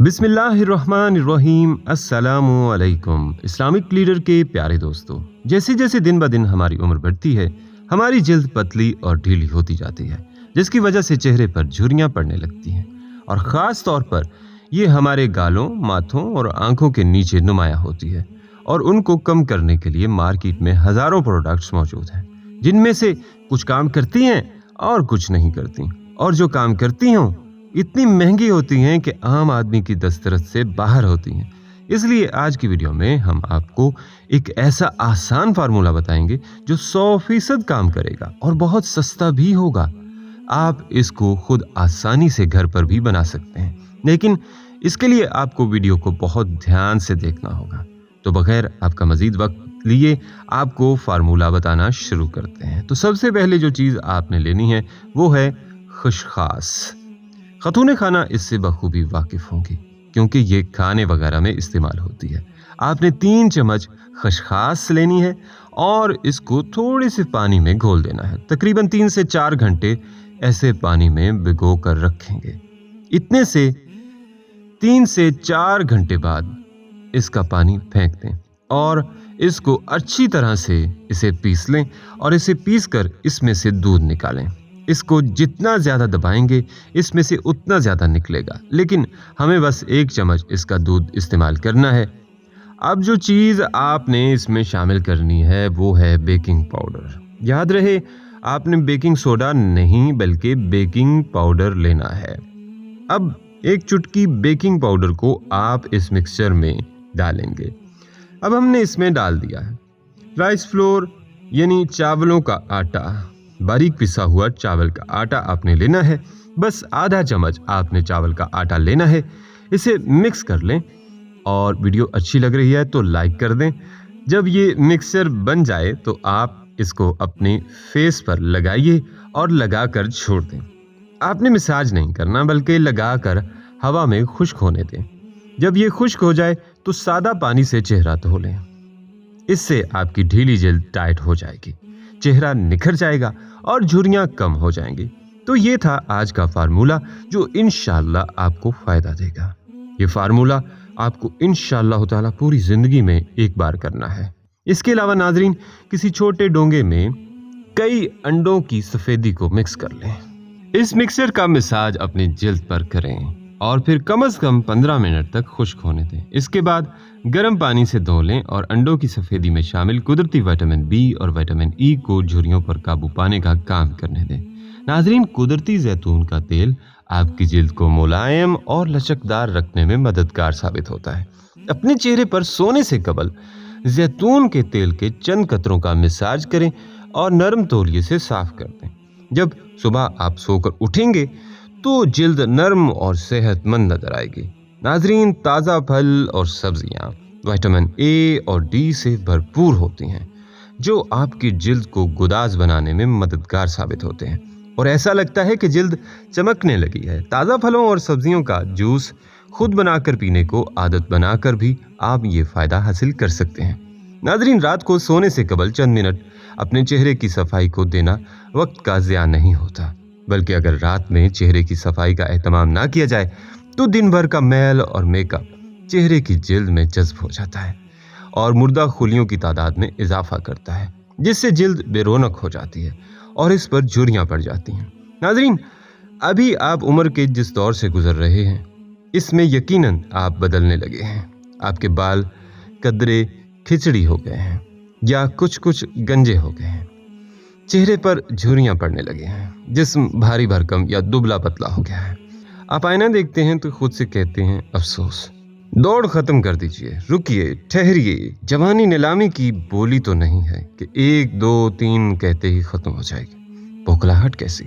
बिस्मिल्लाहिर्रहमानिर्रहीम। अस्सलामु अलैकुम। इस्लामिक लीडर के प्यारे दोस्तों, जैसे जैसे दिन ब दिन हमारी उम्र बढ़ती है, हमारी जल्द पतली और ढीली होती जाती है, जिसकी वजह से चेहरे पर झुर्रियां पड़ने लगती हैं। और ख़ास तौर पर ये हमारे गालों, माथों और आंखों के नीचे नुमायां होती है। और उनको कम करने के लिए मार्केट में हज़ारों प्रोडक्ट्स मौजूद हैं, जिनमें से कुछ काम करती हैं और कुछ नहीं करती। और जो काम करती हों इतनी महंगी होती हैं कि आम आदमी की दस्तरस से बाहर होती हैं। इसलिए आज की वीडियो में हम आपको एक ऐसा आसान फार्मूला बताएंगे जो 100% काम करेगा और बहुत सस्ता भी होगा। आप इसको खुद आसानी से घर पर भी बना सकते हैं, लेकिन इसके लिए आपको वीडियो को बहुत ध्यान से देखना होगा। तो बगैर आपका मजीद वक्त लिए आपको फार्मूला बताना शुरू करते हैं। तो सबसे पहले जो चीज़ आपने लेनी है वो है खुशखास। खतून खाना इससे बखूबी वाकिफ होंगी, क्योंकि ये खाने वगैरह में इस्तेमाल होती है। आपने 3 चम्मच खसखास लेनी है और इसको थोड़े से पानी में घोल देना है। तकरीबन 3 से 4 घंटे ऐसे पानी में भिगो कर रखेंगे। इतने से 3 से 4 घंटे बाद इसका पानी फेंक दें और इसको अच्छी तरह से इसे पीस लें और इसे पीस कर इसमें से दूध निकालें। इसको जितना ज़्यादा दबाएंगे इसमें से उतना ज़्यादा निकलेगा, लेकिन हमें बस 1 चम्मच इसका दूध इस्तेमाल करना है। अब जो चीज़ आपने इसमें शामिल करनी है वो है बेकिंग पाउडर। याद रहे, आपने बेकिंग सोडा नहीं बल्कि बेकिंग पाउडर लेना है। अब 1 चुटकी बेकिंग पाउडर को आप इस मिक्सचर में डालेंगे। अब हमने इसमें डाल दिया है राइस फ्लोर, यानी चावलों का आटा। बारीक पिसा हुआ चावल का आटा आपने लेना है। बस आधा चम्मच आपने चावल का आटा लेना है। इसे मिक्स कर लें और वीडियो अच्छी लग रही है तो लाइक कर दें। जब ये मिक्सचर बन जाए तो आप इसको अपने फेस पर लगाइए और लगाकर छोड़ दें। आपने मसाज नहीं करना, बल्कि लगाकर हवा में खुश्क होने दें। जब ये खुश्क हो जाए तो सादा पानी से चेहरा धो लें। इससे आपकी ढीली जल्द टाइट हो जाएगी, चेहरा निखर जाएगा और झुर्रियां कम हो जाएंगी। तो ये था आज का फार्मूला जो इंशाल्लाह आपको फायदा देगा। ये फार्मूला आपको इंशाल्लाह ताला पूरी जिंदगी में एक बार करना है। इसके अलावा नाजरीन, किसी छोटे डोंगे में कई अंडों की सफेदी को मिक्स कर लें। इस मिक्सचर का मसाज अपनी जिल्द पर करें और फिर कम से कम 15 मिनट तक खुश्क होने दें। इसके बाद गर्म पानी से धो लें और अंडों की सफ़ेदी में शामिल कुदरती विटामिन बी और विटामिन ई को झुर्रियों पर काबू पाने का काम करने दें। नाजरीन, कुदरती जैतून का तेल आपकी जिल्द को मुलायम और लचकदार रखने में मददगार साबित होता है। अपने चेहरे पर सोने से कबल जैतून के तेल के चंद कतरों का मसाज करें और नरम तौलिए से साफ कर दें। जब सुबह आप सोकर उठेंगे तो जिल्द नरम और सेहतमंद नजर आएगी। नाजरीन, ताज़ा फल और सब्जियां विटामिन ए और डी से भरपूर होती हैं, जो आपकी जिल्द को गुदाज बनाने में मददगार साबित होते हैं और ऐसा लगता है कि जिल्द चमकने लगी है। ताज़ा फलों और सब्जियों का जूस खुद बनाकर पीने को आदत बनाकर भी आप ये फ़ायदा हासिल कर सकते हैं। नाजरीन, रात को सोने से कबल चंद मिनट अपने चेहरे की सफाई को देना वक्त का ज़िया नहीं होता, बल्कि अगर रात में चेहरे की सफाई का एहतमाम ना किया जाए तो दिन भर का मैल और मेकअप चेहरे की जिल्द में जज्ब हो जाता है और मुर्दा खुलियों की तादाद में इजाफा करता है, जिससे जिल्द बेरौनक हो जाती है और इस पर झुर्रियां पड़ जाती हैं। नाजरीन, अभी आप उम्र के जिस दौर से गुजर रहे हैं इसमें यकीनन आप बदलने लगे हैं। आपके बाल कदरे खिचड़ी हो गए हैं या कुछ गंजे हो गए हैं, चेहरे पर झुर्रियां पड़ने लगे हैं, जिस्म भारी भरकम या दुबला पतला हो गया है। आप आईना देखते हैं तो खुद से कहते हैं अफसोस। दौड़ खत्म कर दीजिए, रुकिए, ठहरिए। जवानी नीलामी की बोली तो नहीं है कि 1 2 3 कहते ही खत्म हो जाएगी। बौखलाहट कैसी!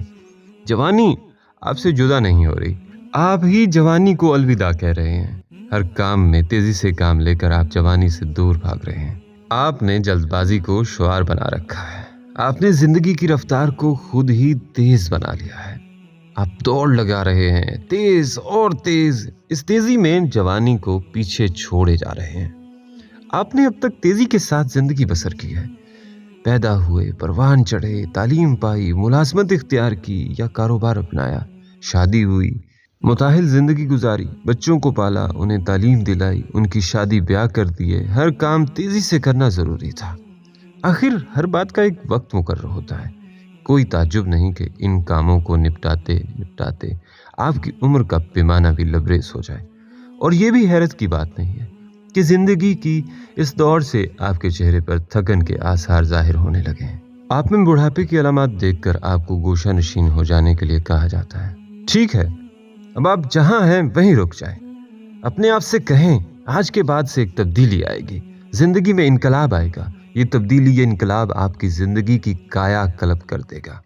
जवानी आपसे जुदा नहीं हो रही, आप ही जवानी को अलविदा कह रहे हैं। हर काम में तेजी से काम लेकर आप जवानी से दूर भाग रहे हैं। आपने जल्दबाजी को शुआर बना रखा है। आपने जिंदगी की रफ्तार को खुद ही तेज बना लिया है। आप दौड़ लगा रहे हैं, तेज और तेज। इस तेजी में जवानी को पीछे छोड़े जा रहे हैं। आपने अब तक तेजी के साथ जिंदगी बसर की है। पैदा हुए, परवान चढ़े, तालीम पाई, मुलाजमत इख्तियार की या कारोबार अपनाया, शादी हुई, متاحل زندگی گزاری، بچوں کو پالا، انہیں تعلیم دلائی، ان کی شادی بیاہ کر دیے، ہر کام تیزی سے کرنا ضروری تھا۔ آخر ہر بات کا ایک وقت مقرر ہوتا ہے۔ کوئی تعجب نہیں کہ ان کاموں کو نپٹاتے آپ کی عمر کا پیمانہ بھی لبریز ہو جائے۔ اور یہ بھی حیرت کی بات نہیں ہے کہ زندگی کی اس دور سے آپ کے چہرے پر تھکن کے آثار ظاہر ہونے لگے ہیں۔ آپ میں بڑھاپے کی علامات دیکھ کر آپ کو گوشہ نشین ہو جانے کے لیے کہا جاتا ہے۔ ٹھیک ہے، اب آپ جہاں ہیں وہیں رک جائیں۔ اپنے آپ سے کہیں آج کے بعد سے ایک تبدیلی آئے گی، زندگی میں انقلاب آئے گا۔ یہ تبدیلی، یہ انقلاب آپ کی زندگی کی کایا کلپ کر دے گا،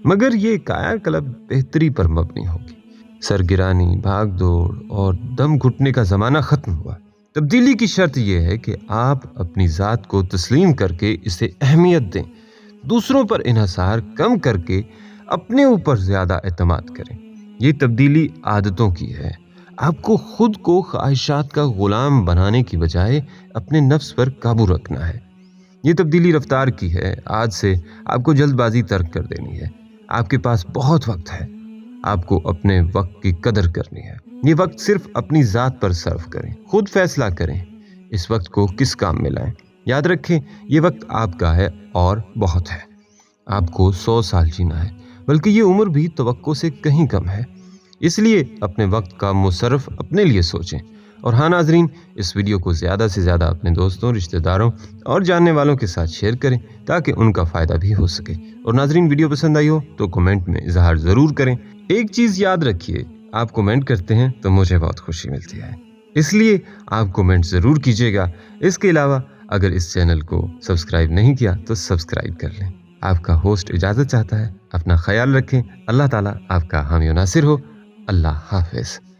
مگر یہ کایا کلپ بہتری پر مبنی ہوگی۔ سرگرانی، بھاگ دوڑ اور دم گھٹنے کا زمانہ ختم ہوا۔ تبدیلی کی شرط یہ ہے کہ آپ اپنی ذات کو تسلیم کر کے اسے اہمیت دیں، دوسروں پر انحصار کم کر کے اپنے اوپر زیادہ اعتماد کریں۔ یہ تبدیلی عادتوں کی ہے۔ آپ کو خود کو خواہشات کا غلام بنانے کی بجائے اپنے نفس پر قابو رکھنا ہے۔ یہ تبدیلی رفتار کی ہے۔ آج سے آپ کو جلد بازی ترک کر دینی ہے۔ آپ کے پاس بہت وقت ہے۔ آپ کو اپنے وقت کی قدر کرنی ہے۔ یہ وقت صرف اپنی ذات پر صرف کریں، خود فیصلہ کریں اس وقت کو کس کام میں لائیں۔ یاد رکھیں، یہ وقت آپ کا ہے اور بہت ہے۔ آپ کو 100 سال جینا ہے، بلکہ یہ عمر بھی توقع سے کہیں کم ہے۔ اس لیے اپنے وقت کا مصرف اپنے لیے سوچیں۔ اور ہاں ناظرین، اس ویڈیو کو زیادہ سے زیادہ اپنے دوستوں، رشتہ داروں اور جاننے والوں کے ساتھ شیئر کریں تاکہ ان کا فائدہ بھی ہو سکے۔ اور ناظرین، ویڈیو پسند آئی ہو تو کمنٹ میں اظہار ضرور کریں۔ ایک چیز یاد رکھیے، آپ کمنٹ کرتے ہیں تو مجھے بہت خوشی ملتی ہے، اس لیے آپ کمنٹ ضرور کیجیے گا۔ اس کے علاوہ اگر اس چینل کو سبسکرائب نہیں کیا تو سبسکرائب کر لیں۔ آپ کا ہوسٹ اجازت چاہتا ہے۔ اپنا خیال رکھیں۔ اللہ تعالیٰ آپ کا حامی و ناصر ہو۔ اللہ حافظ۔